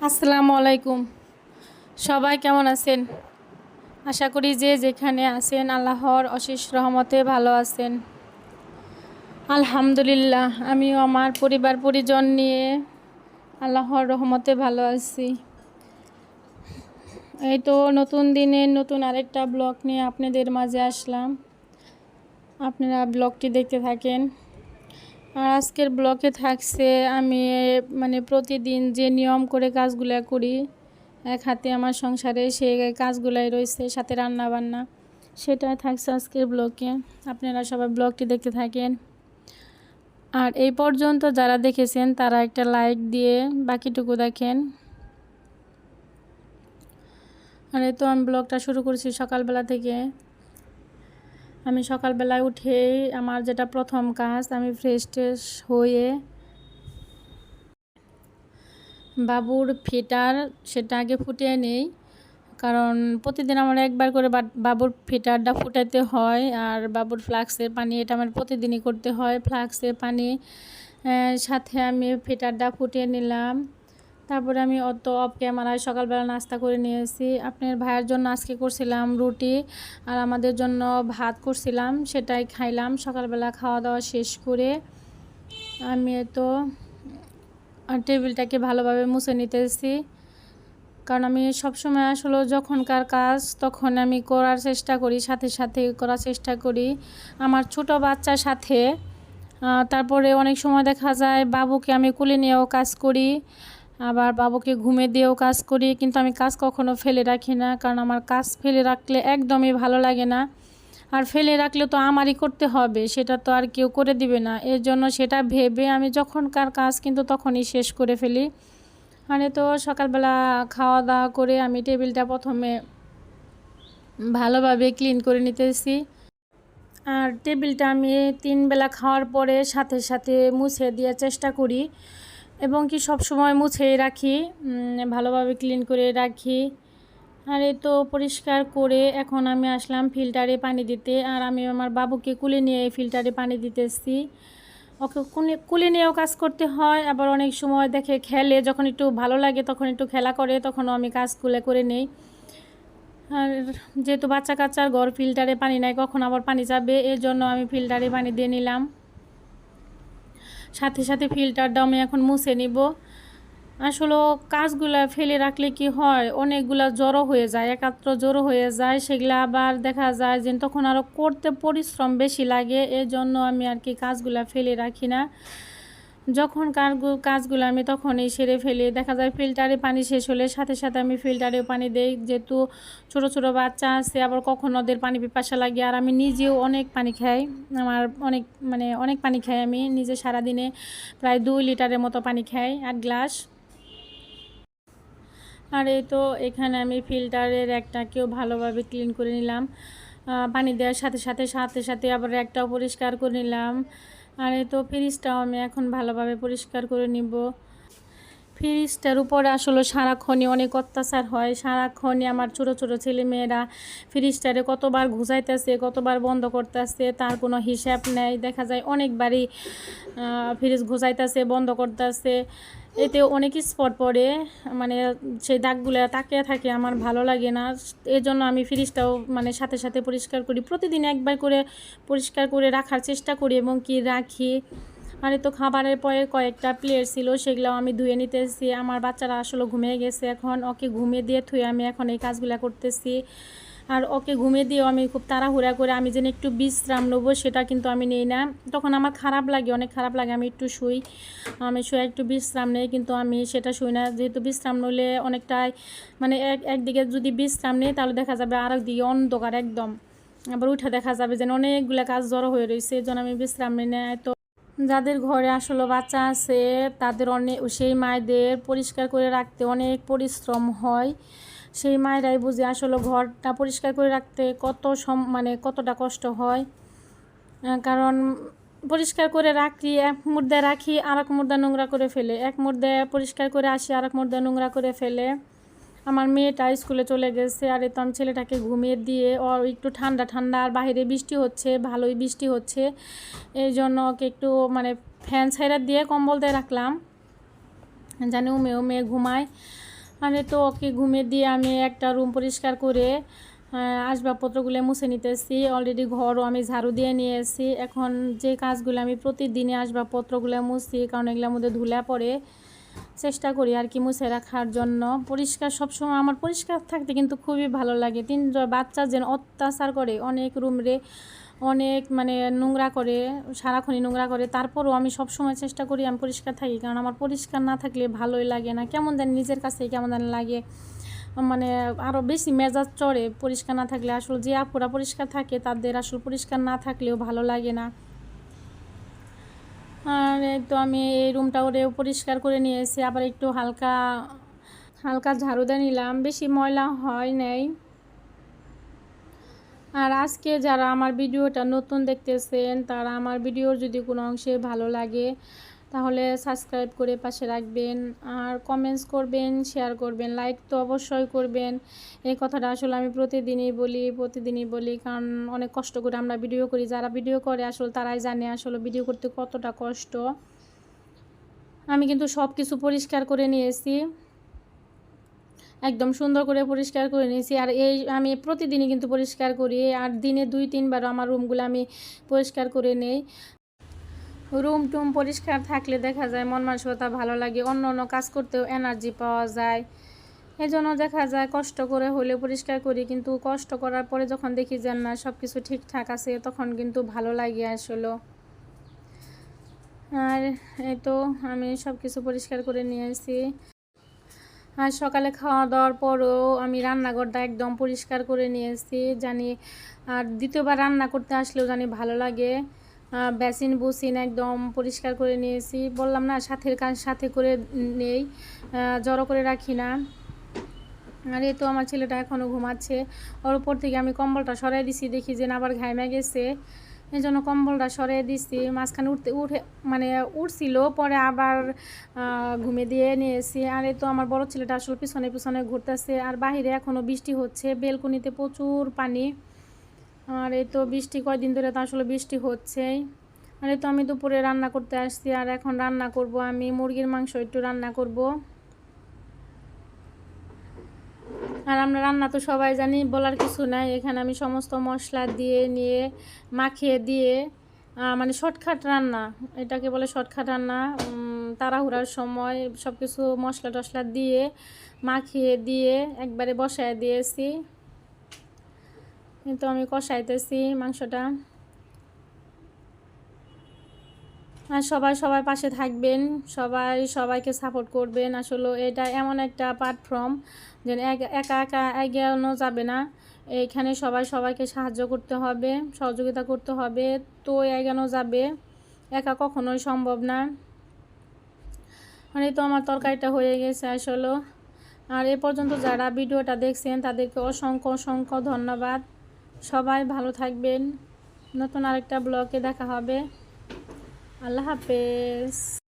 আসসালামু আলাইকুম। সবাই কেমন আছেন? আশা করি যে যেখানে আছেন আল্লাহর অশেষ রহমতে ভালো আছেন। আলহামদুলিল্লাহ, আমিও আমার পরিবার পরিজন নিয়ে আল্লাহর রহমতে ভালো আছি। এই তো নতুন দিনে নতুন আরেকটা ব্লগ নিয়ে আপনাদের মাঝে আসলাম। আপনারা ব্লগটি দেখতে থাকেন। আর আজকের ব্লগে থাকছে আমি প্রতিদিন যে নিয়ম করে কাজগুলো করি, এক হাতে আমার সংসারে সেই কাজগুলাই রয়েছে, সাথে রান্না বান্না, সেটা থাকছে আজকের ব্লগে। আপনারা সবাই ব্লগটি দেখতে থাকেন। আর এই পর্যন্ত যারা দেখেছেন তারা একটা লাইক দিয়ে বাকিটুকু দেখেন। আর এই তো আমি ব্লগটা শুরু করছি সকালবেলা থেকে। আমি সকালবেলায় উঠেই আমার যেটা প্রথম কাজ, আমি ফ্রেশ ট্রেশ হয়ে বাবুর ফিটার সেটা আগে ফুটিয়ে নেই, কারণ প্রতিদিন আমার একবার করে বাবুর ফিটারটা ফুটাইতে হয়। আর বাবুর ফ্লাক্সের পানি এটা আমার প্রতিদিনই করতে হয়। ফ্লাক্সের পানি সাথে আমি ফিটারটা ফুটিয়ে নিলাম। তারপরে আমি অফ ক্যামেরায় সকালবেলা নাস্তা করে নিয়েছি। আপনার ভাইয়ের জন্য আজকে করছিলাম রুটি, আর আমাদের জন্য ভাত করছিলাম, সেটাই খাইলাম। সকালবেলা খাওয়া দাওয়া শেষ করে আমি তো টেবিলটাকে ভালোভাবে মুছে নিতেছি, কারণ আমি সবসময় আসলে যখনকার কাজ তখন আমি করার চেষ্টা করি, সাথে সাথে করার চেষ্টা করি আমার ছোট বাচ্চার সাথে। তারপরে অনেক সময় দেখা যায় বাবুকে আমি কোলে নিয়েও কাজ করি, আবার বাবুকে ঘুমে দিয়েও কাজ করি, কিন্তু আমি কাজ কখনো ফেলে রাখি না, কারণ আমার কাজ ফেলে রাখলে একদমই ভালো লাগে না। আর ফেলে রাখলে তো আমারই করতে হবে, সেটা তো আর কেউ করে দিবে না। এর জন্য সেটা ভেবে আমি যখনকার কাজ কিন্তু তখনই শেষ করে ফেলি। মানে তো সকালবেলা খাওয়া দাওয়া করে আমি টেবিলটা প্রথমে ভালোভাবে ক্লিন করে নিতেছি। আর টেবিলটা আমি 3 বেলা খাওয়ার পরে সাথে সাথে মুছে দেওয়ার চেষ্টা করি, এবং কি সব সময় মুছেই রাখি, ভালোভাবে ক্লিন করে রাখি। আর এই তো পরিষ্কার করে এখন আমি আসলাম ফিল্টারে পানি দিতে। আর আমি আমার বাবুকে কুলে নিয়ে ফিল্টারে পানি দিতেছি। ওকে কুলে নিয়েও কাজ করতে হয়, আবার অনেক সময় দেখে খেলে, যখন একটু ভালো লাগে তখন একটু খেলা করে, তখনও আমি কাজগুলো করে নেই। আর যেহেতু বাচ্চা কাচ্চার ঘর, ফিল্টারে পানি নাই, কখন আবার পানি যাবে, এর জন্য আমি ফিল্টারে পানি দিয়ে নিলাম। সাথে সাথে ফিল্টারটাও আমি এখন মুছে নিব। আসলে কাজগুলা ফেলে রাখলে কি হয়, অনেকগুলা জড়ো হয়ে যায়, একাত্র জড়ো হয়ে যায়, সেগুলা আবার দেখা যায় যে তখন আরও করতে পরিশ্রম বেশি লাগে। এর জন্য আমি আর কি কাজগুলা ফেলে রাখি না, যখন কাজগুলো আমি তখনই সেরে ফেলি। দেখা যায় ফিল্টারে পানি শেষ হলে সাথে সাথে আমি ফিল্টারেও পানি দিই, যেহেতু ছোটো ছোটো বাচ্চা আছে, আবার কখন ওদের পানি পিপাসা লাগে। আর আমি নিজেও অনেক পানি খাই, আমার অনেক পানি খাই, আমি নিজে সারাদিনে প্রায় 2 লিটারের মতো পানি খাই, 8 গ্লাস। আর এই তো এখানে আমি ফিল্টারের একটাকেও ভালোভাবে ক্লিন করে নিলাম, পানি দেওয়ার সাথে সাথে সাথে সাথে আবার একটাও পরিষ্কার করে নিলাম। আর এই তো ফ্রিজটাও আমি এখন ভালোভাবে পরিষ্কার করে নিব। ফ্রিজটার উপরে আসলে সারাক্ষণই অনেক অত্যাচার হয়। সারাক্ষণই আমার ছোটো ছোটো ছেলেমেয়েরা ফ্রিজটারে কতবার ঘুষাইতেছে, কতবার বন্ধ করতেছে, তার কোনো হিসাব নেই। দেখা যায় অনেকবারই ফ্রিজ ঘুষাইতেছে, বন্ধ করতেছে, এতে অনেক স্পট পড়ে, সেই দাগগুলো তাকিয়ে থাকে, আমার ভালো লাগে না। এই জন্য আমি ফ্রিজটাও সাথে সাথে পরিষ্কার করি, প্রতিদিন একবার করে পরিষ্কার করে রাখার চেষ্টা করি এবং কি রাখি। আর তো খাবারের পরে কয়েকটা প্লেট ছিল, সেগুলোও আমি ধুয়ে নিতেছি। আমার বাচ্চারা আসলে ঘুমিয়ে গেছে, এখন ওকে ঘুমিয়ে দিয়ে থুয়ে আমি এখন এই কাজগুলো করতেছি। আর ওকে ঘুমিয়ে দিয়েও আমি খুব তাড়াহুড়া করে আমি যেন একটু বিশ্রাম নেবো, সেটা কিন্তু আমি নেই না। তখন আমার খারাপ লাগে, অনেক খারাপ লাগে, আমি একটু শুই, আমি শুয়ে একটু বিশ্রাম নেই, কিন্তু আমি সেটা শুই না। যেহেতু বিশ্রাম নিলে অনেকটাই একদিকে যদি বিশ্রাম নেই তাহলে দেখা যাবে আর একদিকে অন্ধকার একদম, আবার উঠে দেখা যাবে যেন অনেকগুলো কাজ জড়ো হয়ে রয়েছে। এই জন্য আমি বিশ্রাম নিই না। তো যাদের ঘরে আসলে বাচ্চা আছে তাদের সেই মায়েদের পরিষ্কার করে রাখতে অনেক পরিশ্রম হয়। সেই মায়েরাই বুঝে আসলে ঘরটা পরিষ্কার করে রাখতে কতটা কষ্ট হয়। কারণ পরিষ্কার করে রাখি, এক মুর্দা রাখি আর এক মুর্দা নোংরা করে ফেলে, এক মুর্দা পরিষ্কার করে আসি আর এক মুর্দা নোংরা করে ফেলে। আমার মেয়েটা স্কুলে চলে গেছে, আর তো আমি ছেলেটাকে ঘুমিয়ে দিয়ে, ওর একটু ঠান্ডা ঠান্ডা, আর বাইরে বৃষ্টি হচ্ছে, ভালোই বৃষ্টি হচ্ছে, এই জন্য ওকে একটু ফ্যান ছাইরা দিয়ে কম্বল দিয়ে রাখলাম, জানি মেয়ে ঘুমায়। আর তো ওকে ঘুমিয়ে দিয়ে আমি একটা রুম পরিষ্কার করে আসবাবপত্রগুলো মুছে নিতেছি। অলরেডি ঘরও আমি ঝাড়ু দিয়ে নিয়ে এসেছি। এখন যে কাজগুলো আমি প্রতিদিনই আসবাবপত্রগুলো মুছি, কারণ এগুলোর মধ্যে ধুলা পড়ে, চেষ্টা করি আর কি মুছে রাখার জন্য। পরিষ্কার সবসময় আমার পরিষ্কার থাকতে কিন্তু খুবই ভালো লাগে। বাচ্চা যেন অত্যাচার করে, অনেক রুমরে অনেক মানে নোংরা করে, সারাক্ষণই নোংরা করে, তারপরও আমি সবসময় চেষ্টা করি আমি পরিষ্কার থাকি, কারণ আমার পরিষ্কার না থাকলে ভালোই লাগে না, কেমন জানি নিজের কাছে কেমন জানি লাগে, মানে আরও বেশি মেজাজ চড়ে পরিষ্কার না থাকলে। আসলে যে আপুরা পরিষ্কার থাকে তাদের আসলে পরিষ্কার না থাকলেও ভালো লাগে না। আর এই তো আমি এই রুমটা ওরেও পরিষ্কার করে নিয়েছি, আবার একটু হালকা হালকা ঝাড়ু দিয়ে নিলাম, বেশি ময়লা হয় নাই। আর আজকে যারা আমার ভিডিওটা নতুন দেখতেছেন, তারা আমার ভিডিওর যদি কোনো অংশে ভালো লাগে তাহলে সাবস্ক্রাইব করে পাশে রাখবেন, আর কমেন্টস করবেন, শেয়ার করবেন, লাইক তো অবশ্যই করবেন। এই কথাটা আসলে আমি প্রতিদিনই বলি, কারণ অনেক কষ্ট করে আমরা ভিডিও করি। যারা ভিডিও করে আসলে তারাই জানে আসলে ভিডিও করতে কতটা কষ্ট। আমি কিন্তু সব কিছু পরিষ্কার করে নিয়েছি, একদম সুন্দর করে পরিষ্কার করে নিয়েছি। আর এই আমি প্রতিদিনই কিন্তু পরিষ্কার করি, আর দিনে 2-3 বার আমার রুমগুলো আমি পরিষ্কার করে নেই। রুম টুম পরিষ্কার থাকলে দেখা যায় মন মানসিকতা ভালো লাগে, অন্য অন্য কাজ করতেও এনার্জি পাওয়া যায়। এই জন্য দেখা যায় কষ্ট করে হলেও পরিষ্কার করি, কিন্তু কষ্ট করার পরে যখন দেখি যে না সব কিছু ঠিকঠাক আছে, তখন কিন্তু ভালো লাগে আসলে। আর এই তো আমি সব কিছু পরিষ্কার করে নিয়েছি। আর সকালে খাওয়া দাওয়ার পরও আমি রান্নাঘরটা একদম পরিষ্কার করে নিয়েছি জানি। আর দ্বিতীয়বার রান্না করতে আসলেও জানি ভালো লাগে। বেসিন বুসিন একদম পরিষ্কার করে নিয়েছি, বললাম না সাথের কাজ সাথে করে নেই, জড়ো করে রাখি না। আর এই তো আমার ছেলেটা এখনও ঘুমাচ্ছে, ওর উপর থেকে আমি কম্বলটা সরাই দিছি, দেখি যে আবার ঘাইমে গেছে, এই জন্য কম্বলটা সরিয়ে দিচ্ছি। মাঝখানে উঠছিল, পরে আবার ঘুমে দিয়ে নিয়েছি। আর এই তো আমার বড় ছেলেটা আসলে পিছনে পিছনে ঘুরতেছে, আর বাহিরে এখনও বৃষ্টি হচ্ছে, বেলকনিতে প্রচুর পানি। আর এই তো বৃষ্টি কয়দিন ধরে তো আসলে বৃষ্টি হচ্ছেই। আর এই তো আমি দুপুরে রান্না করতে আসছি, আর এখন রান্না করব আমি মুরগির মাংস একটু রান্না করব। আর আমরা রান্না তো সবাই জানি, বলার কিছু নাই। এখানে আমি সমস্ত মশলা দিয়ে নিয়ে মাখিয়ে দিয়ে মানে শর্টকাট রান্না, এটাকে বলে শর্টকাট রান্না। তাড়াহুড়ার সময় সব কিছু মশলা টশলা দিয়ে মাখিয়ে দিয়ে একবারে বসায় দিয়েছি, কিন্তু আমি কষাইতেছি মাংসটা। আর সবাই পাশে থাকবেন, সবাইকে সাপোর্ট করবেন। আসলে এটা এমন একটা প্ল্যাটফর্ম যে একা একা এগিয়ে যাবে না, এইখানে সবাইকে সাহায্য করতে হবে, সহযোগিতা করতে হবে, তো এগোনো যাবে, একা কখনোই সম্ভব না। আর এই তো আমার তরকারিটা হয়ে গেছে আসলে। আর এ পর্যন্ত যারা ভিডিওটা দেখছেন তাদেরকে অসংখ্য ধন্যবাদ। সবাই ভালো থাকবেন, নতুন আরেকটা ব্লগে দেখা হবে। আল্লাহ হাফেজ।